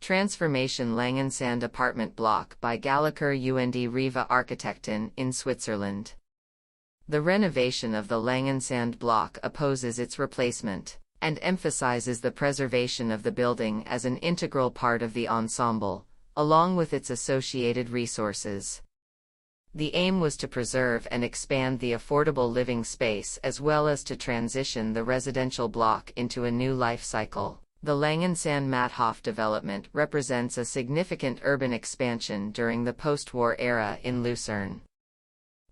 Transformation Langensand apartment block by Galliker und Riva Architekten in Switzerland. The renovation of the Langensand block opposes its replacement, and emphasizes the preservation of the building as an integral part of the ensemble, along with its associated resources. The aim was to preserve and expand the affordable living space as well as to transition the residential block into a new life cycle. The Langensand-Matthof development represents a significant urban expansion during the post-war era in Lucerne.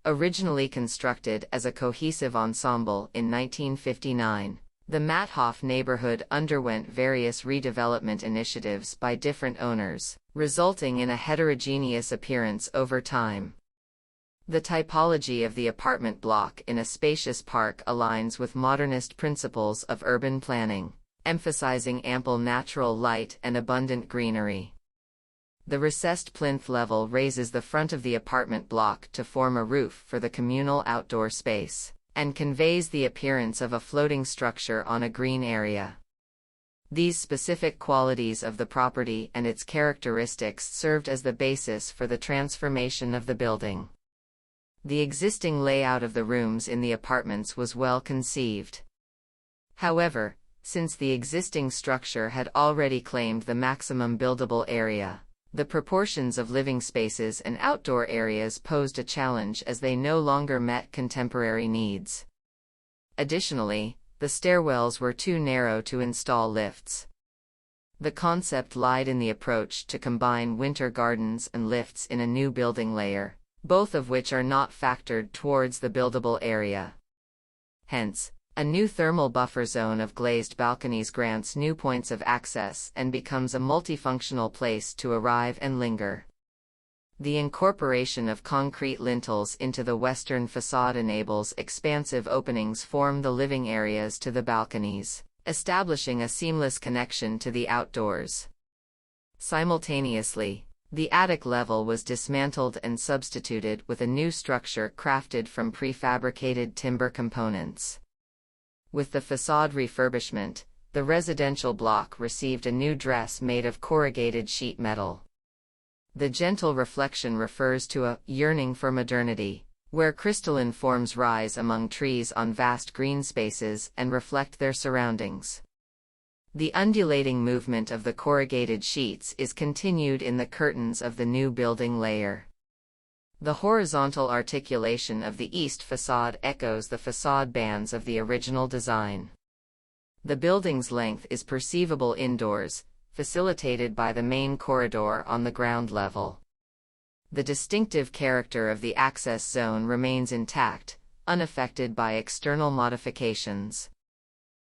Originally constructed as a cohesive ensemble in 1959, the Matthof neighbourhood underwent various redevelopment initiatives by different owners, resulting in a heterogeneous appearance over time. The typology of the apartment block in a spacious park aligns with modernist principles of urban planning, emphasizing ample natural light and abundant greenery. The recessed plinth level raises the front of the apartment block to form a roof for the communal outdoor space, and conveys the appearance of a floating structure on a green area. These specific qualities of the property and its characteristics served as the basis for the transformation of the building. The existing layout of the rooms in the apartments was well conceived. However, since the existing structure had already claimed the maximum buildable area, the proportions of living spaces and outdoor areas posed a challenge as they no longer met contemporary needs. Additionally, the stairwells were too narrow to install lifts. The concept lied in the approach to combine winter gardens and lifts in a new building layer, both of which are not factored towards the buildable area. Hence, a new thermal buffer zone of glazed balconies grants new points of access and becomes a multifunctional place to arrive and linger. The incorporation of concrete lintels into the western facade enables expansive openings form the living areas to the balconies, establishing a seamless connection to the outdoors. Simultaneously, the attic level was dismantled and substituted with a new structure crafted from prefabricated timber components. With the facade refurbishment, the residential block received a new dress made of corrugated sheet metal. The gentle reflection refers to a yearning for modernity, where crystalline forms rise among trees on vast green spaces and reflect their surroundings. The undulating movement of the corrugated sheets is continued in the curtains of the new building layer. The horizontal articulation of the east facade echoes the facade bands of the original design. The building's length is perceivable indoors, facilitated by the main corridor on the ground level. The distinctive character of the access zone remains intact, unaffected by external modifications.